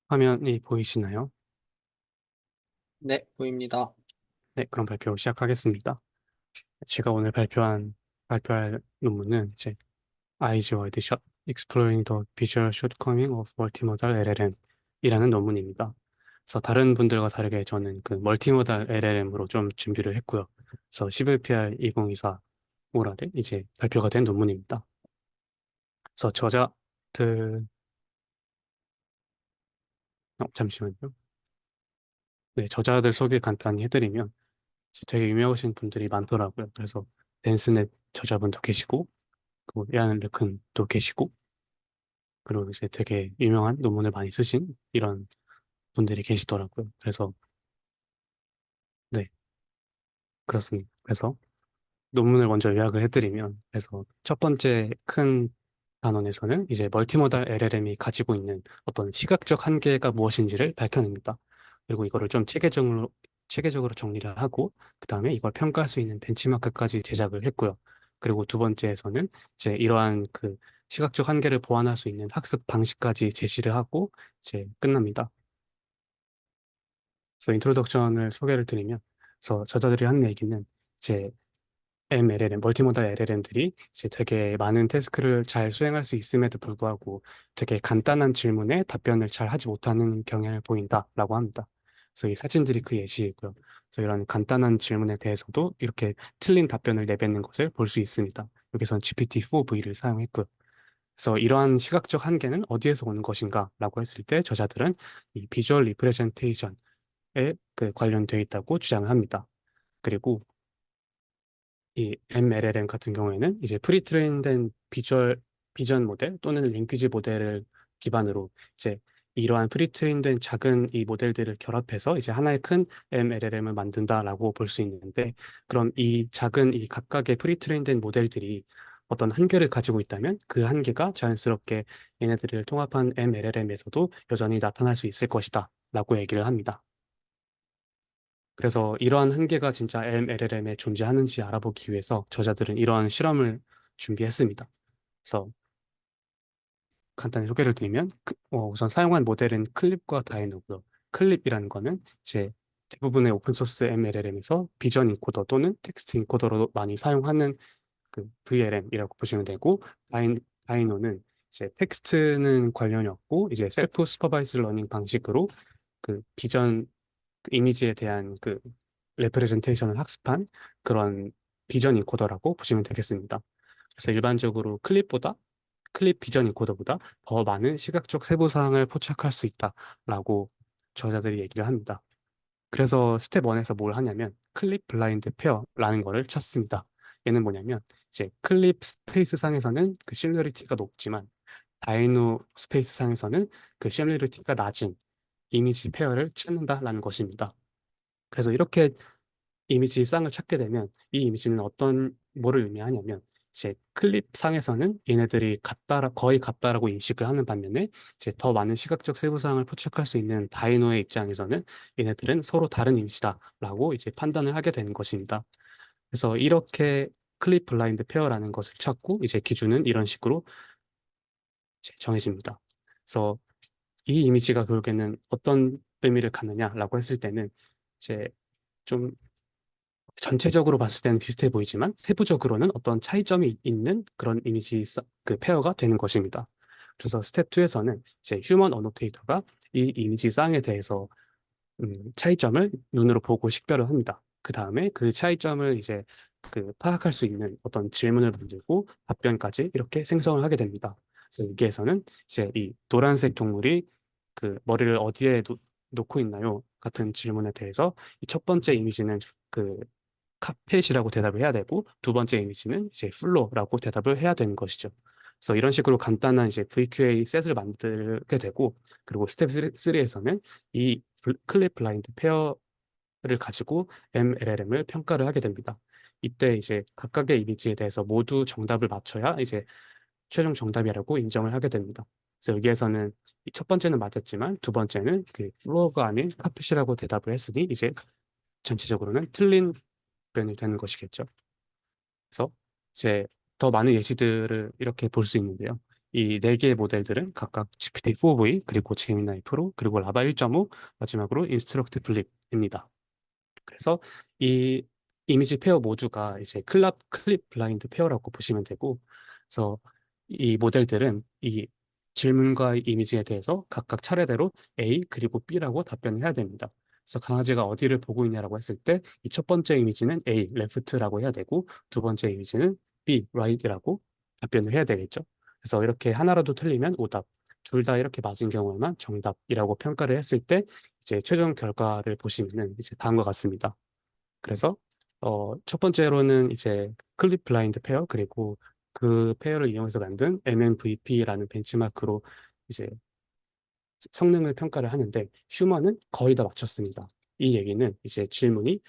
화면이 보이시나요? 네, 보입니다. 네, 그럼 발표 시작하겠습니다. 제가 오늘 발표할 논문은 이제 아이즈 월드샷 Exploring the Visual Shortcoming of Multimodal LLM 이라는 논문입니다. 그래서 다른 분들과 다르게 저는 그 멀티모달 LLM으로 좀 준비를 했고요. 그래서 CVPR 2024 올해에 이제 발표가 된 논문입니다. 그래서 잠시만요. 네, 저자들 소개 간단히 해드리면 되게 유명하신 분들이 많더라고요. 그래서 댄스넷 저자분도 계시고, 그리고 이안 르큰도 계시고, 그리고 이제 되게 유명한 논문을 많이 쓰신 이런 분들이 계시더라고요. 그래서 네, 그렇습니다. 그래서 논문을 먼저 요약을 해드리면, 그래서 첫 번째 큰 단원에서는 이제 멀티모달 LLM이 가지고 있는 어떤 시각적 한계가 무엇인지를 밝혀냅니다. 그리고 이거를 좀 체계적으로 정리를 하고, 그 다음에 이걸 평가할 수 있는 벤치마크까지 제작을 했고요. 그리고 두 번째에서는 이제 이러한 그 시각적 한계를 보완할 수 있는 학습 방식까지 제시를 하고 이제 끝납니다. 그래서 인트로덕션을 소개를 드리면, 그래서 저자들이 한 얘기는 이제 MLLM, 멀티모달 LLM들이 이제 되게 많은 태스크를 잘 수행할 수 있음에도 불구하고 되게 간단한 질문에 답변을 잘 하지 못하는 경향을 보인다라고 합니다. 그래서 이 사진들이 그 예시이고요. 그래서 이런 간단한 질문에 대해서도 이렇게 틀린 답변을 내뱉는 것을 볼 수 있습니다. 여기선 GPT-4V를 사용했고요. 그래서 이러한 시각적 한계는 어디에서 오는 것인가라고 했을 때 저자들은 이 비주얼 리프레젠테이션에 그 관련되어 있다고 주장을 합니다. 그리고 이 MLLM 같은 경우에는 이제 프리트레인된 비전 모델 또는 링퀴지 모델을 기반으로 이제 이러한 프리트레인된 작은 이 모델들을 결합해서 이제 하나의 큰 MLLM을 만든다라고 볼 수 있는데, 그럼 이 작은 이 각각의 프리트레인된 모델들이 어떤 한계를 가지고 있다면 그 한계가 자연스럽게 얘네들을 통합한 MLLM에서도 여전히 나타날 수 있을 것이다 라고 얘기를 합니다. 그래서 이러한 한계가 진짜 MLLM에 존재하는지 알아보기 위해서 저자들은 이러한 실험을 준비했습니다. 그래서 간단히 소개를 드리면 우선 사용한 모델은 클립과 다이노고요. 클립이라는 거는 이제 대부분의 오픈소스 MLLM에서 비전 인코더 또는 텍스트 인코더로 많이 사용하는 그 VLM이라고 보시면 되고, 다이노는 이제 텍스트는 관련이 없고 이제 셀프 슈퍼바이즈 러닝 방식으로 그 비전 그 이미지에 대한 그 레프레젠테이션을 학습한 그런 비전 인코더라고 보시면 되겠습니다. 그래서 일반적으로 클립 비전 인코더보다 더 많은 시각적 세부 사항을 포착할 수 있다라고 저자들이 얘기를 합니다. 그래서 스텝 1에서 뭘 하냐면 클립 블라인드 페어라는 거를 찾습니다. 얘는 뭐냐면 이제 클립 스페이스 상에서는 그 시뮬러리티가 높지만 다이노 스페이스 상에서는 그 시뮬러리티가 낮은 이미지 페어를 찾는다라는 것입니다. 그래서 이렇게 이미지 쌍을 찾게 되면 이 이미지는 어떤 뭐를 의미하냐면 이제 클립 상에서는 얘네들이 거의 같다라고 인식을 하는 반면에 이제 더 많은 시각적 세부사항을 포착할 수 있는 다이노의 입장에서는 얘네들은 서로 다른 이미지다라고 이제 판단을 하게 되는 것입니다. 그래서 이렇게 클립 블라인드 페어라는 것을 찾고 이제 기준은 이런 식으로 이제 정해집니다. 그래서 이 이미지가 결국에는 어떤 의미를 갖느냐라고 했을 때는 이제 좀 전체적으로 봤을 때는 비슷해 보이지만 세부적으로는 어떤 차이점이 있는 그런 그 페어가 되는 것입니다. 그래서 스텝 2에서는 이제 휴먼 어노테이터가 이 이미지 쌍에 대해서 차이점을 눈으로 보고 식별을 합니다. 그 다음에 그 차이점을 이제 그 파악할 수 있는 어떤 질문을 만들고 답변까지 이렇게 생성을 하게 됩니다. 그래서 여기에서는 이제 이 노란색 동물이 그 머리를 어디에 놓고 있나요? 같은 질문에 대해서 이 첫 번째 이미지는 그 카펫이라고 대답을 해야 되고 두 번째 이미지는 이제 플로라고 대답을 해야 되는 것이죠. 그래서 이런 식으로 간단한 이제 VQA 셋을 만들게 되고, 그리고 스텝 3에서는 이 클립 블라인드 페어를 가지고 MLLM을 평가를 하게 됩니다. 이때 이제 각각의 이미지에 대해서 모두 정답을 맞춰야 이제 최종 정답이라고 인정을 하게 됩니다. 그래서 여기에서는 이첫 번째는 맞았지만 두 번째는 그 플로어가 아닌 카펫이라고 대답을 했으니 이제 전체적으로는 틀린 답변이 되는 것이겠죠. 그래서 이제 더 많은 예시들을 이렇게 볼 수 있는데요. 이 네 개의 모델들은 각각 GPT-4V, 그리고 제미나이 프로, 그리고 라바 1.5, 마지막으로 인스트럭트 블립입니다. 그래서 이 이미지 페어 모두가 이제 클립 블라인드 페어라고 보시면 되고, 그래서 이 모델들은 이 질문과 이미지에 대해서 각각 차례대로 A 그리고 B라고 답변을 해야 됩니다. 그래서 강아지가 어디를 보고 있냐라고 했을 때 이 첫 번째 이미지는 A, left라고 해야 되고 두 번째 이미지는 B, right이라고 답변을 해야 되겠죠. 그래서 이렇게 하나라도 틀리면 오답, 둘 다 이렇게 맞은 경우에만 정답이라고 평가를 했을 때 이제 최종 결과를 보시면은 이제 다음과 같습니다. 그래서 첫 번째로는 이제 클립 블라인드 페어 그리고 그 페어를 이용해서 만든 MMVP라는 벤치마크로 이제 성능을 평가를 하는데 휴먼은 거의 다 맞췄습니다. 이 얘기는 이제 질문이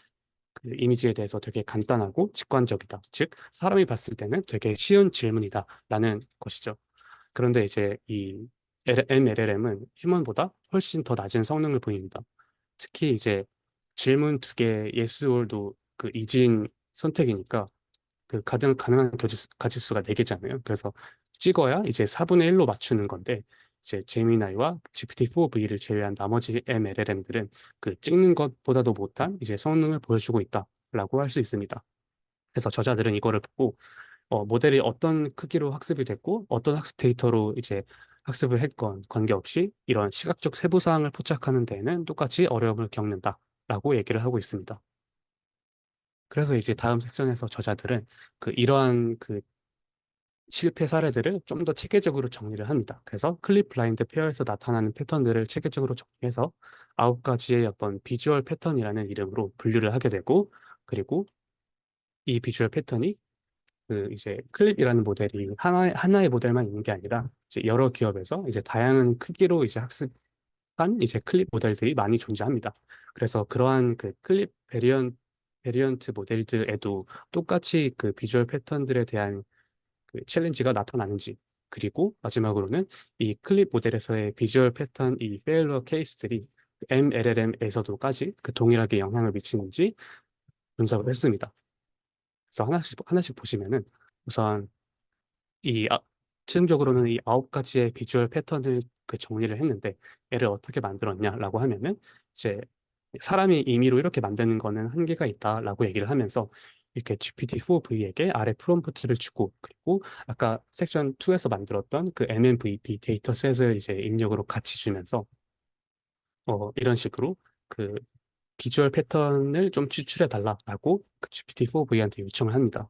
그 이미지에 대해서 되게 간단하고 직관적이다. 즉, 사람이 봤을 때는 되게 쉬운 질문이다라는 것이죠. 그런데 이제 이 MLLM은 휴먼보다 훨씬 더 낮은 성능을 보입니다. 특히 이제 질문 두 개 yes or도 그 이진 선택이니까 그 가능한 가짓수가 네개잖아요. 그래서 찍어야 이제 4분의 1로 맞추는 건데 이제 제미나이와 GPT-4V를 제외한 나머지 MLLM들은 그 찍는 것보다도 못한 이제 성능을 보여주고 있다라고 할 수 있습니다. 그래서 저자들은 이거를 보고 모델이 어떤 크기로 학습이 됐고 어떤 학습 데이터로 이제 학습을 했건 관계없이 이런 시각적 세부 사항을 포착하는 데에는 똑같이 어려움을 겪는다라고 얘기를 하고 있습니다. 그래서 이제 다음 섹션에서 저자들은 그 이러한 그 실패 사례들을 좀 더 체계적으로 정리를 합니다. 그래서 클립 블라인드 페어에서 나타나는 패턴들을 체계적으로 정리해서 9가지의 어떤 비주얼 패턴이라는 이름으로 분류를 하게 되고, 그리고 이 비주얼 패턴이 그 이제 클립이라는 모델이 하나의 모델만 있는 게 아니라 이제 여러 기업에서 이제 다양한 크기로 이제 학습한 이제 클립 모델들이 많이 존재합니다. 그래서 그러한 그 클립 베리언트 모델들에도 똑같이 그 비주얼 패턴들에 대한 그 챌린지가 나타나는지, 그리고 마지막으로는 이 클립 모델에서의 비주얼 패턴 이 페일러 케이스들이 MLLM에서도까지 그 동일하게 영향을 미치는지 분석을 했습니다. 그래서 하나씩 하나씩 보시면은 우선 이 최종적으로는 이 9가지의 비주얼 패턴을 그 정리를 했는데 얘를 어떻게 만들었냐라고 하면은 이제 사람이 임의로 이렇게 만드는 거는 한계가 있다라고 얘기를 하면서 이렇게 GPT-4V에게 아래 프롬프트를 주고, 그리고 아까 섹션 2에서 만들었던 그 MMVP 데이터셋을 이제 입력으로 같이 주면서 이런 식으로 그 비주얼 패턴을 좀 추출해 달라라고 그 GPT-4V한테 요청을 합니다.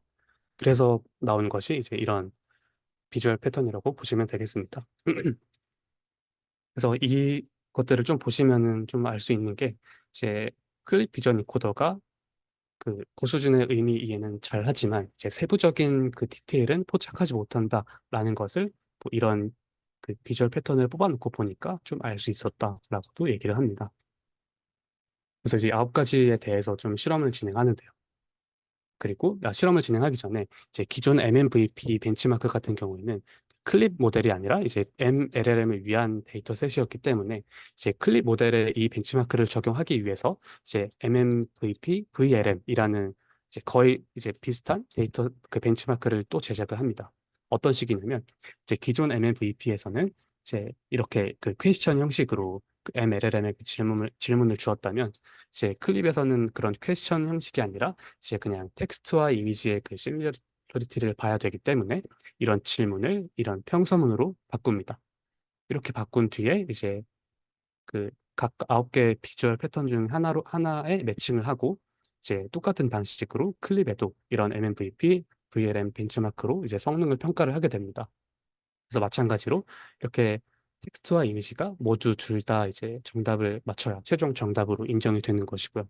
그래서 나온 것이 이제 이런 비주얼 패턴이라고 보시면 되겠습니다. 그래서 이 것들을 좀 보시면은 좀 알 수 있는 게 이제 클립 비전 이코더가 그 고수준의 의미 이해는 잘 하지만 이제 세부적인 그 디테일은 포착하지 못한다라는 것을 뭐 이런 그 비주얼 패턴을 뽑아놓고 보니까 좀 알 수 있었다라고도 얘기를 합니다. 그래서 이제 9가지에 대해서 좀 실험을 진행하는데요. 그리고 실험을 진행하기 전에 이제 기존 MMVP 벤치마크 같은 경우에는 클립 모델이 아니라 이제 MLLM을 위한 데이터셋이었기 때문에 이제 클립 모델에 이 벤치마크를 적용하기 위해서 이제 MMVP VLM이라는 이제 거의 이제 비슷한 데이터 그 벤치마크를 또 제작을 합니다. 어떤 식이냐면 이제 기존 MMVP에서는 이제 이렇게 그 퀘스천 형식으로 그 MLLM에 질문을 주었다면 이제 클립에서는 그런 퀘스천 형식이 아니라 이제 그냥 텍스트와 이미지의 그 시밀러리티를 봐야 되기 때문에 이런 질문을 이런 평서문으로 바꿉니다. 이렇게 바꾼 뒤에 이제 그 각 9개의 비주얼 패턴 중 하나에 매칭을 하고 이제 똑같은 방식으로 클립에도 이런 MMVP, VLM 벤치마크로 이제 성능을 평가를 하게 됩니다. 그래서 마찬가지로 이렇게 텍스트와 이미지가 모두 둘 다 이제 정답을 맞춰야 최종 정답으로 인정이 되는 것이고요.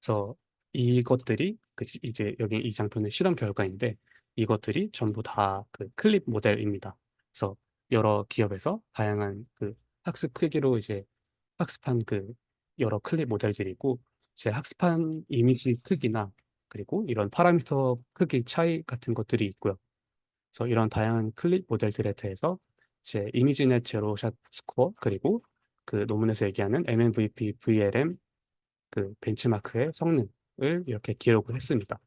그래서 이것들이 이제 여기 이 장표는 실험 결과인데 이것들이 전부 다 그 클립 모델입니다. 그래서 여러 기업에서 다양한 그 학습 크기로 이제 학습한 그 여러 클립 모델들이고 이제 학습한 이미지 크기나 그리고 이런 파라미터 크기 차이 같은 것들이 있고요. 그래서 이런 다양한 클립 모델들에 대해서 이제 이미지넷 제로샷 스코어 그리고 그 논문에서 얘기하는 MMVP, VLM 그 벤치마크의 성능을 이렇게 기록을 했습니다.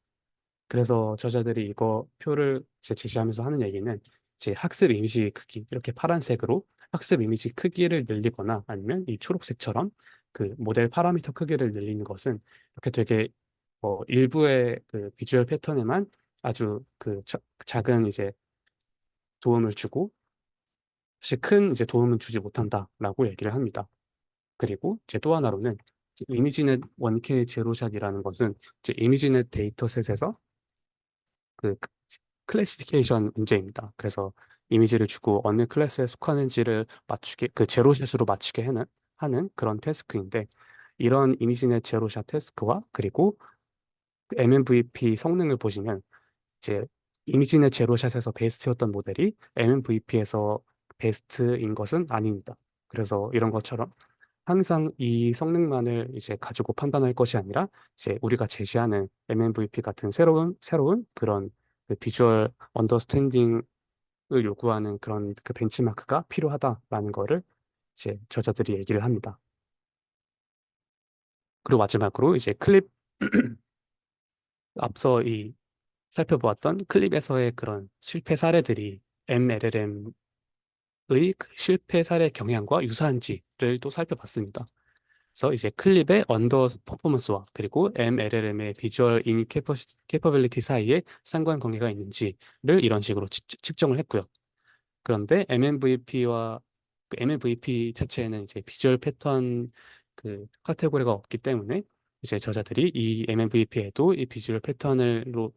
그래서 저자들이 이거 표를 이제 제시하면서 하는 얘기는 이제 학습 이미지 크기 이렇게 파란색으로 학습 이미지 크기를 늘리거나 아니면 이 초록색처럼 그 모델 파라미터 크기를 늘리는 것은 이렇게 되게 일부의 그 비주얼 패턴에만 아주 그 작은 이제 도움을 주고 사실 큰 이제 도움은 주지 못한다라고 얘기를 합니다. 그리고 이제 또 하나로는 이제 이미지넷 1K 제로샷이라는 것은 이제 이미지넷 데이터셋에서 그 클래시피케이션 문제입니다. 그래서 이미지를 주고 어느 클래스에 속하는지를 맞추게 그 제로샷으로 맞추게 하는 그런 태스크인데 이런 이미지넷 제로샷 태스크와 그리고 MMVP 성능을 보시면 이제 이미지넷 제로샷에서 베스트였던 모델이 MMVP에서 베스트인 것은 아닙니다. 그래서 이런 것처럼 항상 이 성능만을 이제 가지고 판단할 것이 아니라 이제 우리가 제시하는 MMVP 같은 새로운 그런 그 비주얼 언더스탠딩을 요구하는 그런 그 벤치마크가 필요하다라는 거를 이제 저자들이 얘기를 합니다. 그리고 마지막으로 이제 클립 앞서 이 살펴보았던 클립에서의 그런 실패 사례들이 MLLM의 그 실패 사례 경향과 유사한지를 또 살펴봤습니다. 그래서 이제 클립의 언더 퍼포먼스와 그리고 MLLM의 비주얼 인 캐퍼빌리티 사이에 상관관계가 있는지를 이런 식으로 측정을 했고요. 그런데 MMVP와 MMVP 자체에는 이제 비주얼 패턴 그 카테고리가 없기 때문에 이제 저자들이 이 MMVP에도 이 비주얼 패턴으로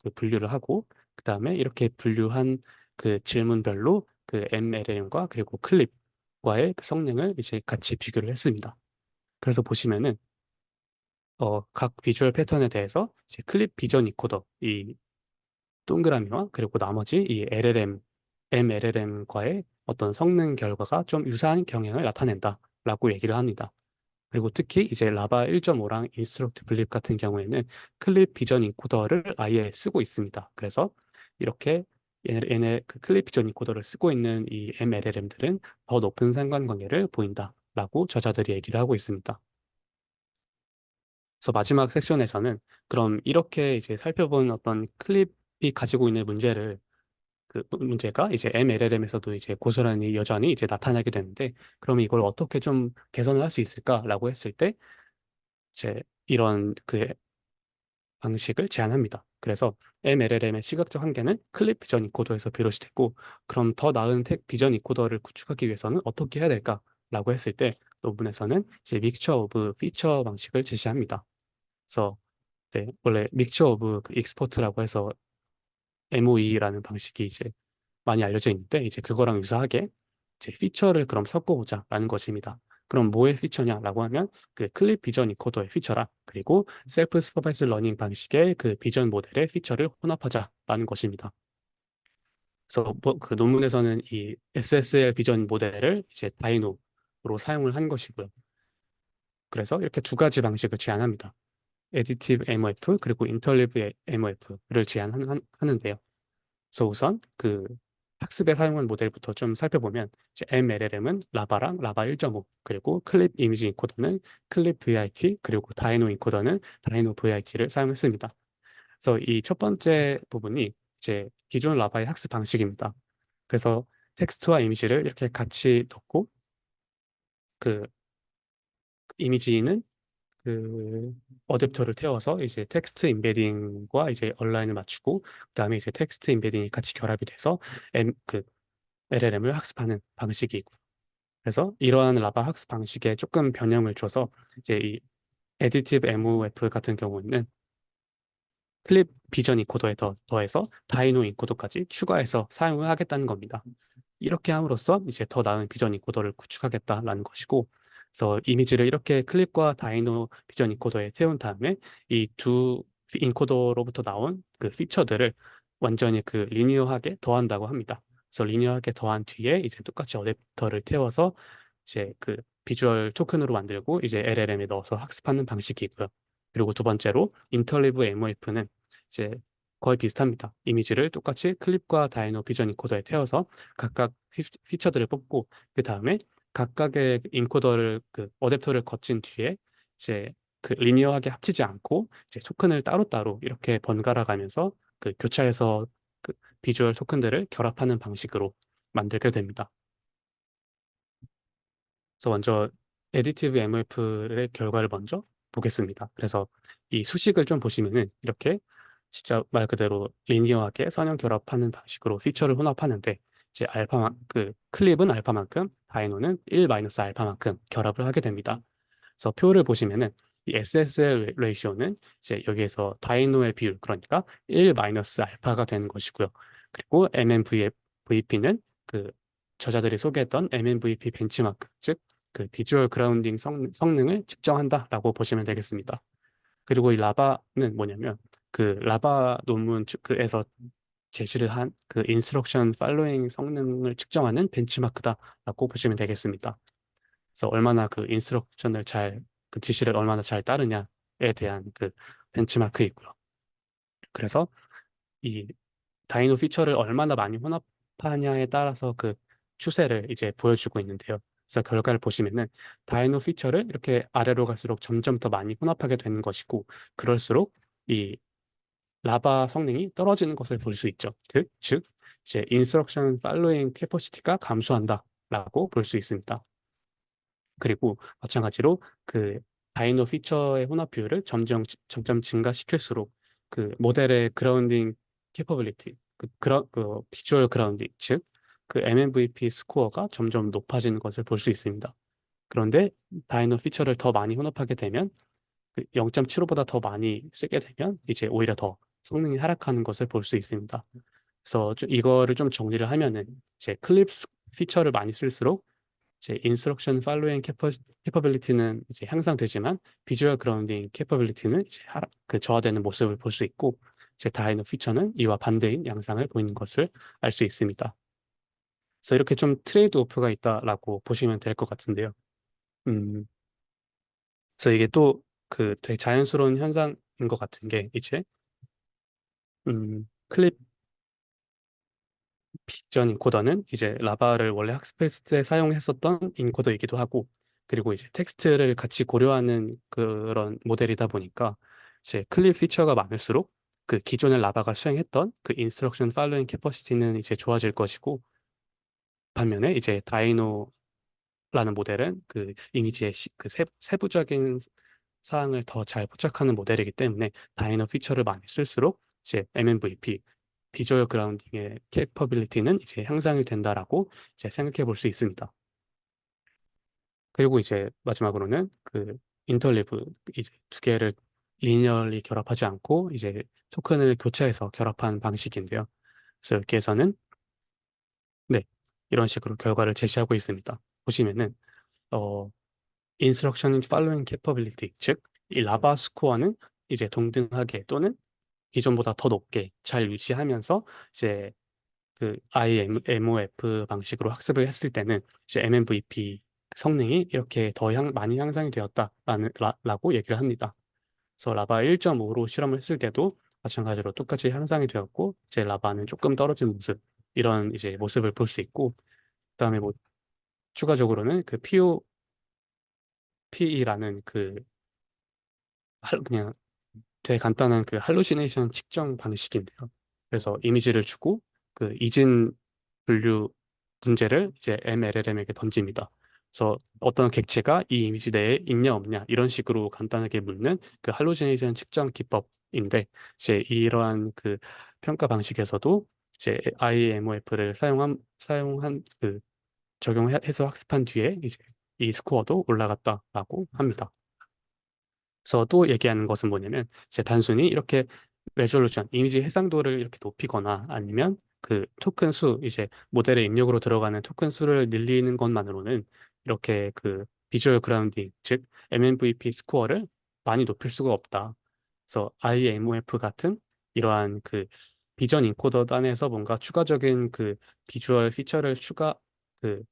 그 분류를 하고 그 다음에 이렇게 분류한 그 질문별로 그 MLLM과 그리고 클립과의 그 성능을 이제 같이 비교를 했습니다. 그래서 보시면은 각 비주얼 패턴에 대해서 이제 클립 비전 이코더 이 동그라미와 그리고 나머지 이 LLM, MLLM과의 어떤 성능 결과가 좀 유사한 경향을 나타낸다라고 얘기를 합니다. 그리고 특히 이제 라바 1.5랑 인스트럭트 블립 같은 경우에는 클립 비전 인코더를 아예 쓰고 있습니다. 그래서 이렇게 얘네 그 클립 비전 인코더를 쓰고 있는 이 MLLM들은 더 높은 상관관계를 보인다라고 저자들이 얘기를 하고 있습니다. 그래서 마지막 섹션에서는 그럼 이렇게 이제 살펴본 어떤 클립이 가지고 있는 그 문제가 이제 MLLM에서도 이제 고스란히 여전히 이제 나타나게 되는데 그럼 이걸 어떻게 좀 개선을 할 수 있을까라고 했을 때 이제 이런 그 방식을 제안합니다. 그래서 MLLM의 시각적 한계는 클립 비전 인코더에서 비롯이 됐고 그럼 더 나은 비전 인코더를 구축하기 위해서는 어떻게 해야 될까라고 했을 때 논문에서는 이제 믹처 오브 피처 방식을 제시합니다. 그래서 네, 원래 믹처 오브 익스포트라고 해서 MOE라는 방식이 이제 많이 알려져 있는데 이제 그거랑 유사하게 이제 피처를 그럼 섞어보자라는 것입니다. 그럼 뭐의 피처냐라고 하면 그 클립 비전 이코더의 피처라 그리고 셀프 슈퍼바이즈 러닝 방식의 그 비전 모델의 피처를 혼합하자라는 것입니다. 그래서 그 논문에서는 이 SSL 비전 모델을 이제 다이노로 사용을 한 것이고요. 그래서 이렇게 두 가지 방식을 제안합니다. 에디티브 MOF 그리고 인터리브 MOF를 제안하는데요. 그래서 우선 그 학습에 사용한 모델부터 좀 살펴보면 이제 MLLM은 라바랑 라바 1.5 그리고 클립 이미지 인코더는 클립 VIT 그리고 다이노 인코더는 다이노 VIT를 사용했습니다. 그래서 이 첫 번째 부분이 이제 기존 라바의 학습 방식입니다. 그래서 텍스트와 이미지를 이렇게 같이 넣고 그 이미지는 그 어댑터를 태워서 이제 텍스트 임베딩과 이제 얼라인을 맞추고 그다음에 이제 텍스트 임베딩이 같이 결합이 돼서 그 LLM을 학습하는 방식이고 그래서 이러한 라바 학습 방식에 조금 변형을 줘서 이제 이 애디티브 MOF 같은 경우에는 클립 비전 인코더에 더해서 다이노 인코더까지 추가해서 사용을 하겠다는 겁니다. 이렇게 함으로써 이제 더 나은 비전 인코더를 구축하겠다라는 것이고, 그래서 이미지를 이렇게 클립과 다이노 비전 인코더에 태운 다음에 이 두 인코더로부터 나온 그 피처들을 완전히 그 리니어하게 더한다고 합니다. 그래서 리니어하게 더한 뒤에 이제 똑같이 어댑터를 태워서 이제 그 비주얼 토큰으로 만들고 이제 LLM에 넣어서 학습하는 방식이고요. 그리고 두 번째로 인터리브 MOF는 이제 거의 비슷합니다. 이미지를 똑같이 클립과 다이노 비전 인코더에 태워서 각각 피처들을 뽑고 그 다음에 각각의 인코더를 그 어댑터를 거친 뒤에 이제 그 리니어하게 합치지 않고 이제 토큰을 따로따로 이렇게 번갈아 가면서 그 교차해서 그 비주얼 토큰들을 결합하는 방식으로 만들게 됩니다. 그래서 먼저 애디티브 MF의 결과를 먼저 보겠습니다. 그래서 이 수식을 좀 보시면은 이렇게 진짜 말 그대로 리니어하게 선형 결합하는 방식으로 피처를 혼합하는데 이제 그 클립은 알파만큼 다이노는 1 마이너스 알파만큼 결합을 하게 됩니다. 그래서 표를 보시면은 이 SSL 레이시오는 이제 여기에서 다이노의 비율 그러니까 1 마이너스 알파가 되는 것이고요. 그리고 MMVP는 그 저자들이 소개했던 MMVP 벤치마크 즉 그 비주얼 그라운딩 성능을 측정한다라고 보시면 되겠습니다. 그리고 이 라바는 뭐냐면 그 라바 논문에서 제시를 한 그 인스트럭션 팔로잉 성능을 측정하는 벤치마크다라고 보시면 되겠습니다. 그래서 얼마나 그 인스트럭션을 그 지시를 얼마나 잘 따르냐에 대한 그 벤치마크이고요. 그래서 이 다이노 피처를 얼마나 많이 혼합하냐에 따라서 그 추세를 이제 보여주고 있는데요. 그래서 결과를 보시면은 다이노 피처를 이렇게 아래로 갈수록 점점 더 많이 혼합하게 되는 것이고, 그럴수록 이 라바 성능이 떨어지는 것을 볼 수 있죠. 즉, 이제 인스트럭션 팔로잉 캐퍼시티가 감소한다라고 볼 수 있습니다. 그리고 마찬가지로 그 다이노 피처의 혼합 비율을 점점 증가시킬수록 그 모델의 그라운딩 캐퍼빌리티, 그 비주얼 그라운딩, 즉 그 MMVP 스코어가 점점 높아지는 것을 볼 수 있습니다. 그런데 다이노 피처를 더 많이 혼합하게 되면 그 0.75보다 더 많이 쓰게 되면 이제 오히려 더 성능이 하락하는 것을 볼 수 있습니다. 그래서 이거를 좀 정리를 하면은 이제 클립스 피처를 많이 쓸수록 이제 인스트럭션 팔로잉 캐퍼빌리티는 이제 향상되지만 비주얼 그라운딩 캐퍼빌리티는 이제 그 저하되는 모습을 볼 수 있고 이제 다이노 피처는 이와 반대인 양상을 보이는 것을 알 수 있습니다. 그래서 이렇게 좀 트레이드 오프가 있다라고 보시면 될 것 같은데요. 음, 그래서 이게 또 그 되게 자연스러운 현상인 것 같은 게 이제 클립 비전 인코더는 이제 라바를 원래 학습했을 때 사용했었던 인코더이기도 하고, 그리고 이제 텍스트를 같이 고려하는 그런 모델이다 보니까 이제 클립 피처가 많을수록 그 기존의 라바가 수행했던 그 인스트럭션 팔로잉 캐퍼시티는 이제 좋아질 것이고, 반면에 이제 다이노라는 모델은 그 이미지의 그 세부적인 사항을 더 잘 포착하는 모델이기 때문에 다이노 피처를 많이 쓸수록 이제 MMVP 비주얼 그라운딩의 캐퍼빌리티는 이제 향상이 된다라고 이제 생각해 볼 수 있습니다. 그리고 이제 마지막으로는 그 인터리브 이제 두 개를 리니어리 결합하지 않고 이제 토큰을 교차해서 결합한 방식인데요. 그래서 여기에서는 네, 이런 식으로 결과를 제시하고 있습니다. 보시면은 어 인스트럭션 팔로잉 캐퍼빌리티 즉 이 라바 스코어는 이제 동등하게 또는 기존보다 더 높게 잘 유지하면서 이제 그 IMOF 방식으로 학습을 했을 때는 이제 MMVP 성능이 이렇게 많이 향상이 라고 얘기를 합니다. 그래서 라바 1.5로 실험을 했을 때도 마찬가지로 똑같이 향상이 되었고 이제 라바는 조금 떨어진 모습 이런 이제 모습을 볼 수 있고 그다음에 뭐 추가적으로는 그 POPE라는 그 그냥 되게 간단한 그 할루시네이션 측정 방식인데요. 그래서 이미지를 주고 그 이진 분류 문제를 이제 MLLM에게 던집니다. 그래서 어떤 객체가 이 이미지 내에 있냐 없냐 이런 식으로 간단하게 묻는 그 할루시네이션 측정 기법인데 이제 이러한 그 평가 방식에서도 이제 IMOF를 사용한 그 적용해서 학습한 뒤에 이제 이 스코어도 올라갔다라고 합니다. 그래서 또 얘기하는 것은 뭐냐면 이제 단순히 이렇게 레졸루션, 이미지 해상도를 이렇게 높이거나 아니면 그 토큰 수, 이제 모델의 입력으로 들어가는 토큰 수를 늘리는 것만으로는 이렇게 그 비주얼 그라운딩, 즉 MMVP 스코어를 많이 높일 수가 없다. 그래서 IMOF 같은 이러한 그 비전 인코더 단에서 뭔가 추가적인 그 비주얼 피처를 그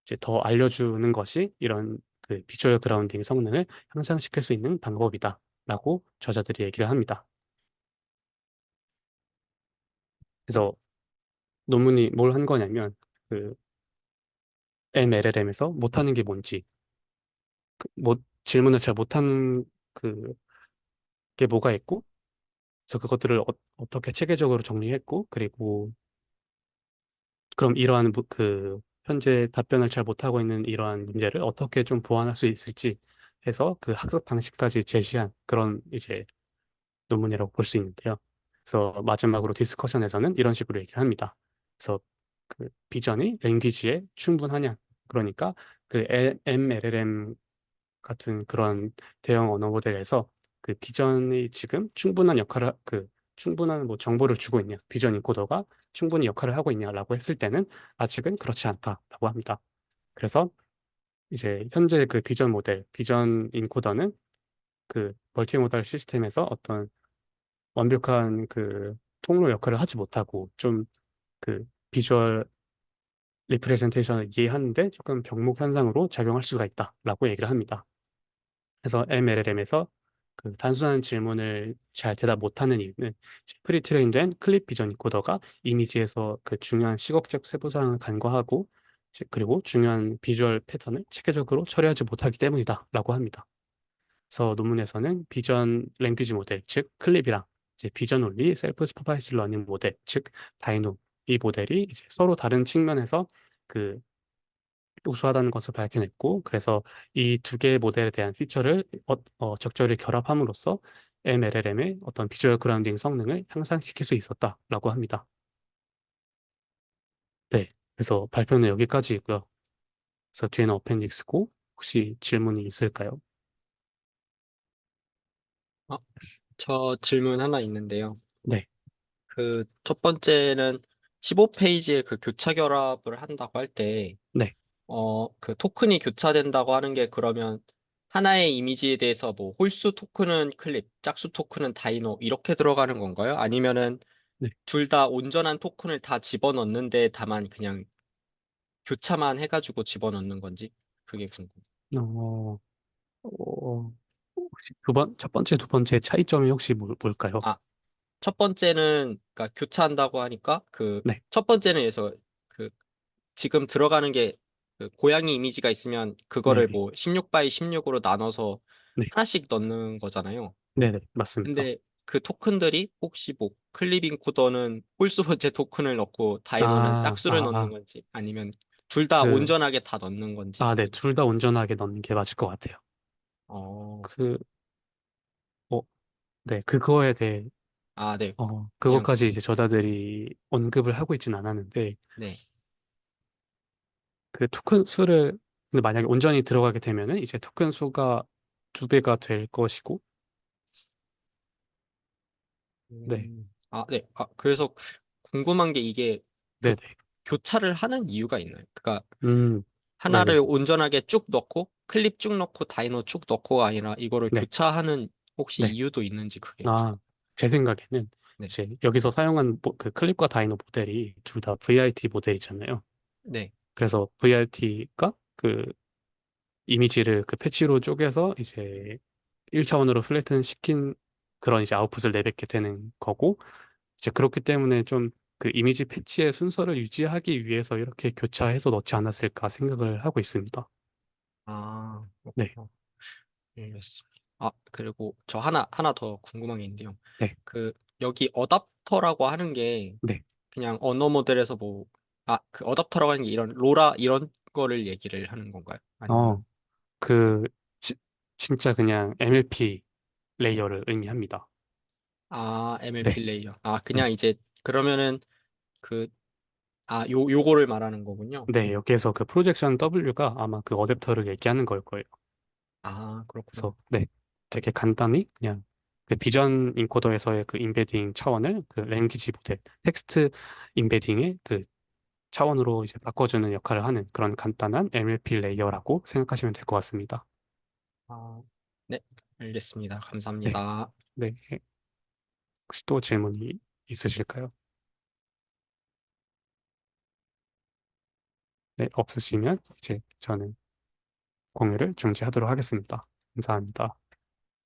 이제 더 알려주는 것이 이런 그 비주얼 그라운딩 성능을 향상시킬 수 있는 방법이다라고 저자들이 얘기를 합니다. 그래서 논문이 뭘 한 거냐면 그 MLLM에서 못하는 게 뭔지 질문을 잘 못하는 그게 뭐가 있고, 그래서 그것들을 떻게 체계적으로 정리했고, 그리고 그럼 이러한 현재 답변을 잘 못하고 있는 이러한 문제를 어떻게 좀 보완할 수 있을지 해서 그 학습 방식까지 제시한 그런 이제 논문이라고 볼 수 있는데요. 그래서 마지막으로 디스커션에서는 이런 식으로 얘기를 합니다. 그래서 그 비전이 랭귀지에 충분하냐? 그러니까 그 MLLM 같은 그런 대형 언어 모델에서 그 비전이 지금 충분한 역할을 충분한 뭐 정보를 주고 있냐? 비전 인코더가 충분히 역할을 하고 있냐라고 했을 때는 아직은 그렇지 않다라고 합니다. 그래서 이제 현재 그 비전 모델, 비전 인코더는 그 멀티모달 시스템에서 어떤 완벽한 그 통로 역할을 하지 못하고 좀 그 비주얼 리프레젠테이션을 이해하는데 조금 병목 현상으로 작용할 수가 있다라고 얘기를 합니다. 그래서 MLLM에서 그 단순한 질문을 잘 대답 못하는 이유는 프리트레인된 클립 비전 인코더가 이미지에서 그 중요한 시각적 세부사항을 간과하고 그리고 중요한 비주얼 패턴을 체계적으로 처리하지 못하기 때문이다라고 합니다. 그래서 논문에서는 비전 랭귀지 모델, 즉 클립이랑 이제 비전 온리 셀프 슈퍼바이스 러닝 모델, 즉 다이노 이 모델이 이제 서로 다른 측면에서 그 우수하다는 것을 밝혀냈고, 그래서 이 두 개의 모델에 대한 피처를 적절히 결합함으로써 MLLM의 어떤 비주얼 그라운딩 성능을 향상시킬 수 있었다라고 합니다. 네, 그래서 발표는 여기까지이고요. 그래서 뒤에는 어펜딕스고 혹시 질문이 있을까요? 아, 저 질문 하나 있는데요. 네, 그 첫 번째는 15페이지에 그 교차 결합을 한다고 할 때, 네, 그 토큰이 교차된다고 하는 게 그러면 하나의 이미지에 대해서 뭐 홀수 토큰은 클립, 짝수 토큰은 다이노 이렇게 들어가는 건가요? 아니면은 네. 둘 다 온전한 토큰을 다 집어넣는데 다만 그냥 교차만 해가지고 집어넣는 건지 그게 궁금. 어, 혹시 첫 번째, 두 번째 차이점이 혹시 뭘까요? 아, 첫 번째는 그러니까 교차한다고 하니까 그 네, 첫 번째는 그래서 그 지금 들어가는 게그 고양이 이미지가 있으면 네, 그거를 네, 뭐 16 바이 16으로 나눠서 네, 하나씩 넣는 거잖아요. 네, 네, 맞습니다. 근데 그 토큰들이 혹시 뭐 클리빙 코더는 홀수 번째 토큰을 넣고 다이노는 아, 아, 짝수를 넣는 아, 건지 아니면 둘 다 그, 온전하게 다 넣는 건지. 네, 둘 다 온전하게 넣는 게 맞을 것 같아요. 어, 그, 어, 네, 그거에 대해, 아, 네. 그냥 그것까지 이제 저자들이 언급을 하고 있진 않았는데, 네. 그 토큰 수를, 근데 만약에 온전히 들어가게 되면은 이제 토큰 수가 두 배가 될 것이고, 네, 네. 그래서 궁금한 게 이게 교, 네네, 교차를 하는 이유가 있나요? 그러니까 네네, 하나를 온전하게 쭉 넣고 클립 쭉 넣고 다이노 쭉 넣고가 아니라 이거를 네, 교차하는 혹시 네. 이유도 있는지 그게. 제 생각에는 네. 이제 여기서 사용한 그 클립과 다이노 모델이 둘 다 VIT 모델이잖아요. 네. 그래서 VIT가 그 이미지를 그 패치로 쪼개서 이제 1차원으로 플래튼 시킨 그런 이제 아웃풋을 내뱉게 되는 거고, 이제 그렇기 때문에 좀 그 이미지 패치의 순서를 유지하기 위해서 이렇게 교차해서 넣지 않았을까 생각을 하고 있습니다. 네, 그렇구나. 알겠습니다. 그리고 저 하나 더 궁금한 게 있는데요. 네, 그, 여기 어답터라고 하는 게 네. 그냥 언어 모델에서 뭐, 그 어답터라고 하는 게 이런 로라 이런 거를 얘기를 하는 건가요? 어, 아니면은, 그, 지- 진짜 그냥 MLP 레이어를 의미합니다. MLP 네, 레이어. 네. 그냥 이제 그러면은 그, 요거를 말하는 거군요. 네, 여기에서 그 프로젝션 W가 아마 그 어댑터를 얘기하는 걸 거예요. 그렇구나. 그래서 네, 되게 간단히 그냥 그 비전 인코더에서의 그 임베딩 차원을 그 랭귀지 모델, 텍스트 임베딩의 그 차원으로 이제 바꿔주는 역할을 하는 그런 간단한 MLP 레이어라고 생각하시면 될 것 같습니다. 아, 네, 알겠습니다. 네, 감사합니다. 네. 혹시 또 질문이 있으실까요? 네, 없으시면 이제 저는 공유를 중지하도록 하겠습니다. 감사합니다.